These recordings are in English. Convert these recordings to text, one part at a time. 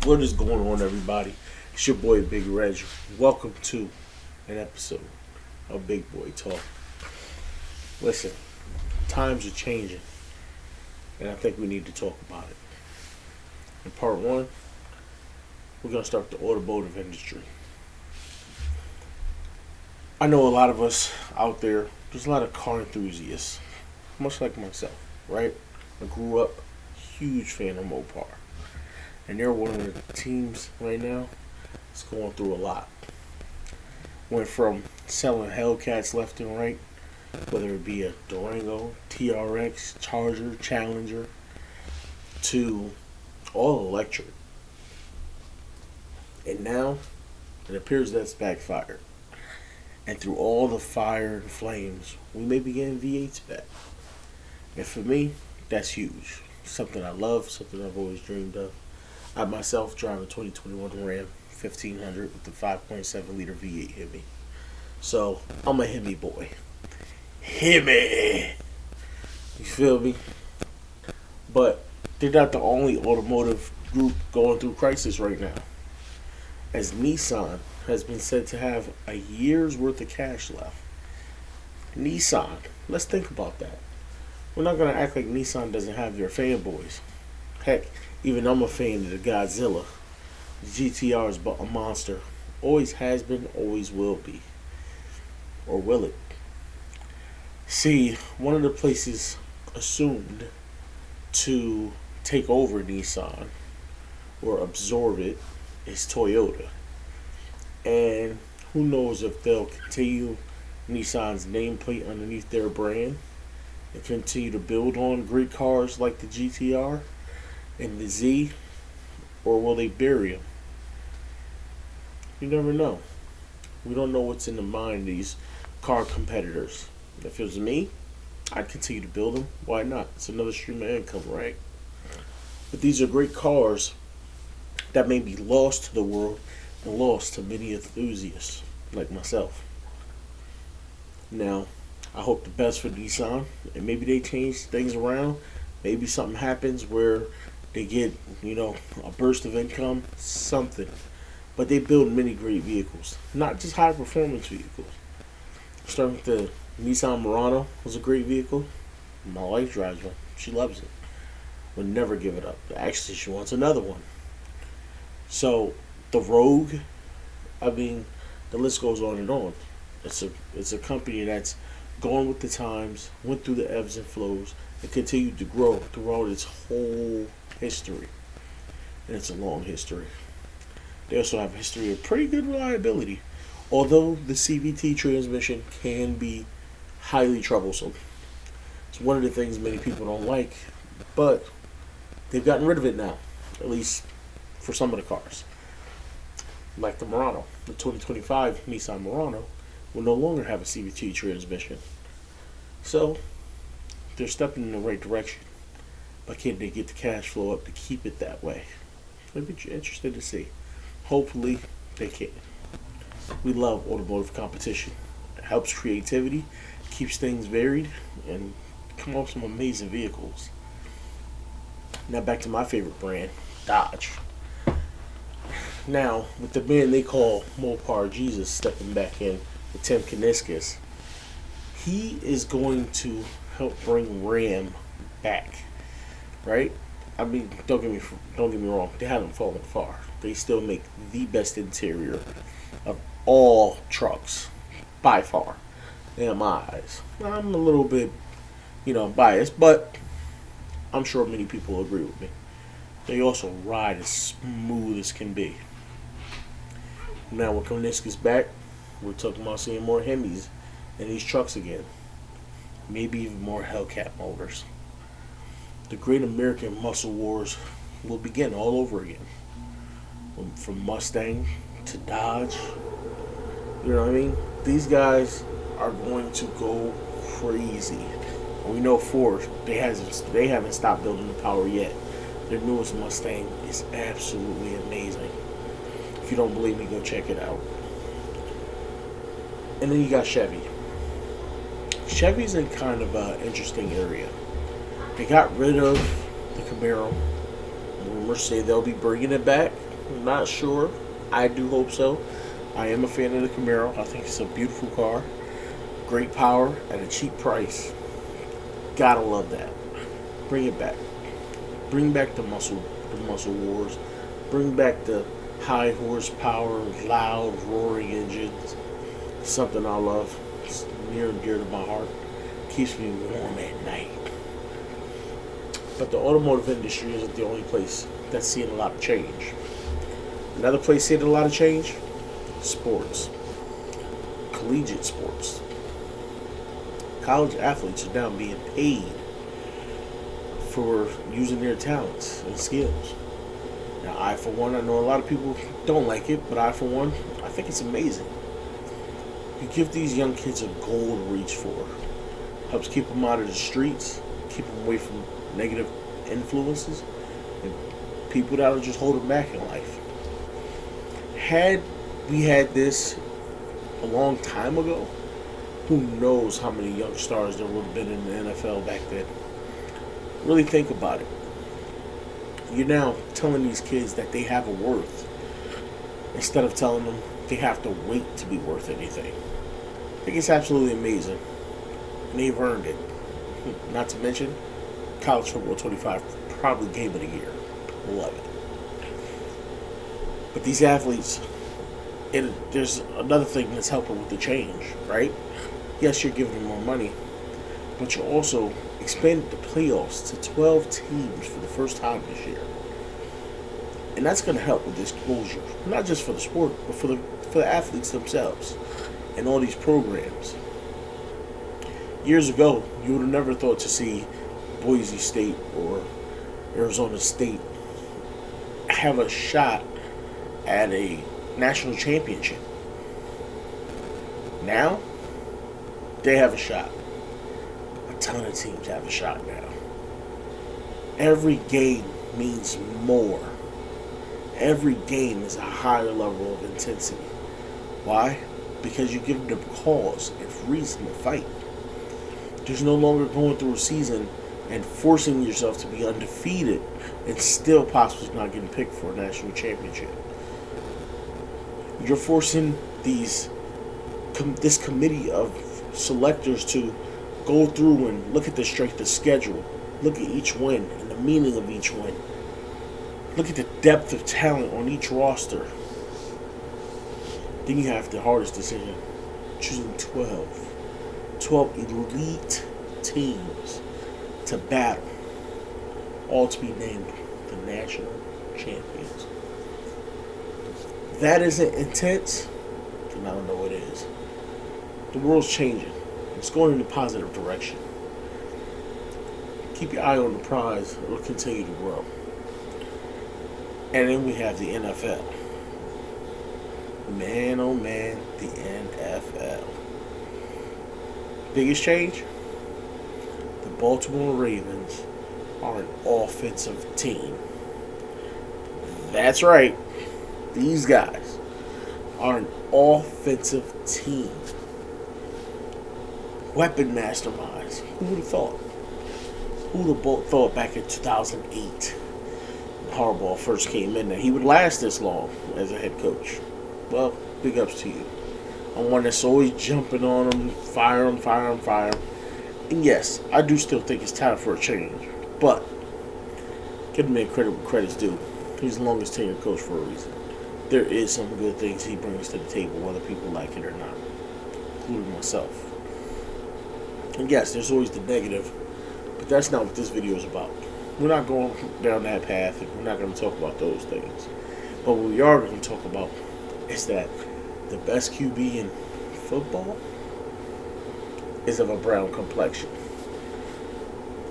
What is going on, everybody? It's your boy Big Reg. Welcome to an episode of Big Boy Talk. Listen, times are changing, and I think we need to talk about it. In part one, we're going to start the automotive industry. I know a lot of us out there, there's a lot of car enthusiasts, much like myself, right? I grew up huge fan of Mopar. And they're one of the teams right now that's going through a lot. Went from selling Hellcats left and right, whether it be a Durango, TRX, Charger, Challenger, to all electric. And now it appears that's backfired. And through all the fire and flames, we may be getting V8s back. And for me, that's huge. Something I love, something I've always dreamed of. I myself drive a 2021 Ram 1500 with the 5.7 liter V8 Hemi. So I'm a Hemi boy. Hemi! You feel me? But they're not the only automotive group going through crisis right now. As Nissan has been said to have a year's worth of cash left. Nissan, let's think about that. We're not going to act like Nissan doesn't have their fanboys. Heck, even I'm a fan of the Godzilla. The GTR is a monster. Always has been, always will be. Or will it? See, one of the places assumed to take over Nissan or absorb it is Toyota. And who knows if they'll continue Nissan's nameplate underneath their brand and continue to build on great cars like the GTR and the Z, or will they bury them? You never know. We don't know what's in the mind of these car competitors. If it was me, I'd continue to build them. Why not? It's another stream of income, right? But these are great cars that may be lost to the world and lost to many enthusiasts like myself. Now, I hope the best for Nissan, and maybe they change things around. Maybe something happens where they get, a burst of income, something. But they build many great vehicles, not just high performance vehicles. Starting with the Nissan Murano was a great vehicle. My wife drives one. She loves it. Would never give it up. Actually, she wants another one. So, the Rogue, the list goes on and on. It's a company that's gone with the times, went through the ebbs and flows, and continued to grow throughout its whole history. And it's a long history. They also have a history of pretty good reliability, although the CVT transmission can be highly troublesome. It's one of the things many people don't like, but they've gotten rid of it now, at least for some of the cars. Like the Murano, the 2025 Nissan Murano will no longer have a CVT transmission. So, they're stepping in the right direction. But can they get the cash flow up to keep it that way? I'd be interested to see. Hopefully, they can. We love automotive competition. It helps creativity, keeps things varied, and come up with some amazing vehicles. Now back to my favorite brand, Dodge. Now, with the man they call Mopar Jesus stepping back in with Tim Kuniskis, he is going to help bring Ram back, right? Don't get me wrong. They haven't fallen far. They still make the best interior of all trucks, by far, in my eyes. I'm a little bit, biased, but I'm sure many people agree with me. They also ride as smooth as can be. Now with Kuniskis back, we're talking about seeing more Hemis in these trucks again. Maybe even more Hellcat motors. The great American muscle wars will begin all over again. From Mustang to Dodge. You know what I mean? These guys are going to go crazy. And we know Ford, they haven't stopped building the power yet. Their newest Mustang is absolutely amazing. If you don't believe me, go check it out. And then you got Chevy. Chevy's in kind of an interesting area. They got rid of the Camaro. Rumors say they'll be bringing it back. Not sure. I do hope so. I am a fan of the Camaro. I think it's a beautiful car. Great power at a cheap price. Gotta love that. Bring it back. Bring back the muscle wars. Bring back the high horsepower, loud, roaring engines. Something I love. It's near and dear to my heart. Keeps me warm at night. But the automotive industry isn't the only place that's seeing a lot of change. Another place seeing a lot of change? Sports. Collegiate sports. College athletes are now being paid for using their talents and skills. Now, I, for one, I know a lot of people don't like it, but I, for one, I think it's amazing. You give these young kids a goal to reach for. Helps keep them out of the streets, keep them away from negative influences, and people that will just hold them back in life. Had we had this a long time ago, who knows how many young stars there would have been in the NFL back then. Really think about it. You're now telling these kids that they have a worth instead of telling them they have to wait to be worth anything. I think it's absolutely amazing. And they've earned it. Not to mention, College Football 25 probably Game of the Year. Love it. But these athletes, there's another thing that's helping with the change, right? Yes, you're giving them more money, but you also expanded the playoffs to 12 teams for the first time this year. And that's going to help with this exposure, not just for the sport, but for the athletes themselves and all these programs. Years ago, you would have never thought to see Boise State or Arizona State have a shot at a national championship. Now, they have a shot. A ton of teams have a shot now. Every game means more. Every game is a higher level of intensity. Why? Because you give them a cause and reason to fight. There's no longer going through a season and forcing yourself to be undefeated and still possibly not getting picked for a national championship. You're forcing this committee of selectors to go through and look at the strength of schedule, look at each win and the meaning of each win, look at the depth of talent on each roster. Then you have the hardest decision, choosing 12 elite teams to battle, all to be named the national champions. If that isn't intense, then I don't know what is. The world's changing. It's going in a positive direction. Keep your eye on the prize. It will continue to grow. And then we have the NFL. Man, oh man, the NFL. Biggest change? The Baltimore Ravens are an offensive team. That's right. These guys are an offensive team. Weapon masterminds. Who would have thought? Who would have thought back in 2008 when Harbaugh first came in that he would last this long as a head coach? Well, big ups to you. I'm one that's always jumping on him, fire him. And yes, I do still think it's time for a change. But, give the man credit where credit's due. He's the longest tenured coach for a reason. There is some good things he brings to the table, whether people like it or not, including myself. And yes, there's always the negative, but that's not what this video is about. We're not going down that path, and we're not going to talk about those things. But what we are going to talk about is that the best QB in football is of a brown complexion.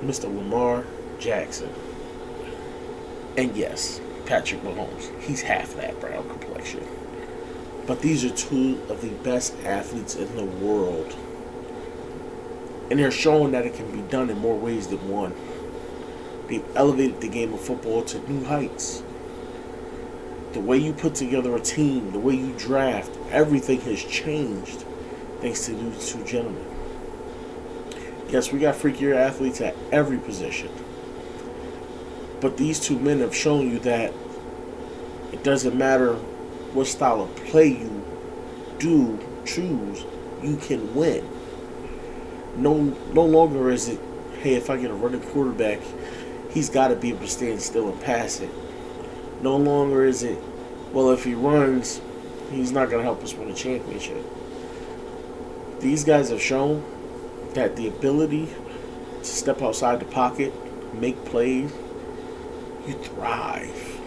Mr. Lamar Jackson. And yes, Patrick Mahomes. He's half that brown complexion. But these are two of the best athletes in the world. And they're showing that it can be done in more ways than one. They've elevated the game of football to new heights. The way you put together a team, the way you draft, everything has changed thanks to these two gentlemen. Yes, we got freakier athletes at every position. But these two men have shown you that It doesn't matter what style of play you choose, you can win. No longer is it, hey, if I get a running quarterback, he's got to be able to stand still and pass it. No longer is it, well, if he runs, he's not going to help us win a championship. These guys have shown that the ability to step outside the pocket, make plays, you thrive.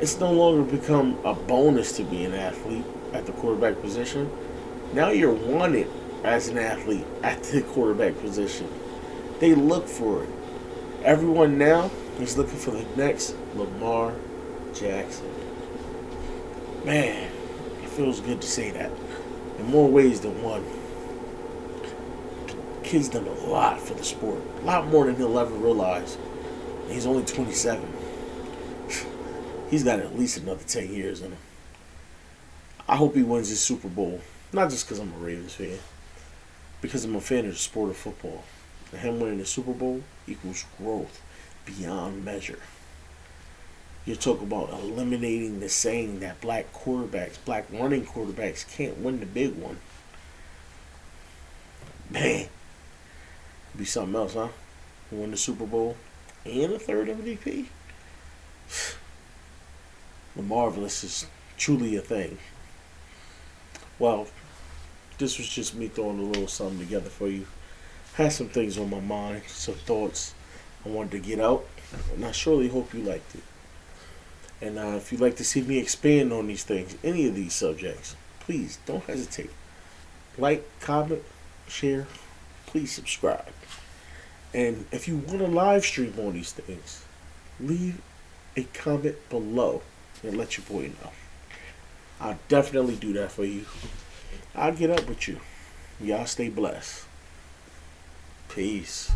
It's no longer become a bonus to be an athlete at the quarterback position. Now you're wanted as an athlete at the quarterback position. They look for it. Everyone now is looking for the next Lamar Jackson. Man, it feels good to say that. In more ways than one. The kid's done a lot for the sport. A lot more than he'll ever realize. And he's only 27. He's got at least another 10 years in him. I hope he wins his Super Bowl. Not just because I'm a Ravens fan. Because I'm a fan of the sport of football. And him winning the Super Bowl equals growth beyond measure. You talk about eliminating the saying that black running quarterbacks can't win the big one. Man, it'd be something else, huh? Win the Super Bowl and a third MVP. The marvelous is truly a thing. Well, this was just me throwing a little something together for you. Had some things on my mind, some thoughts I wanted to get out, and I surely hope you liked it. And if you'd like to see me expand on these things, any of these subjects, please don't hesitate. Like, comment, share, please subscribe. And if you want to live stream on these things, leave a comment below and let your boy know. I'll definitely do that for you. I'll get up with you. Y'all stay blessed. Peace.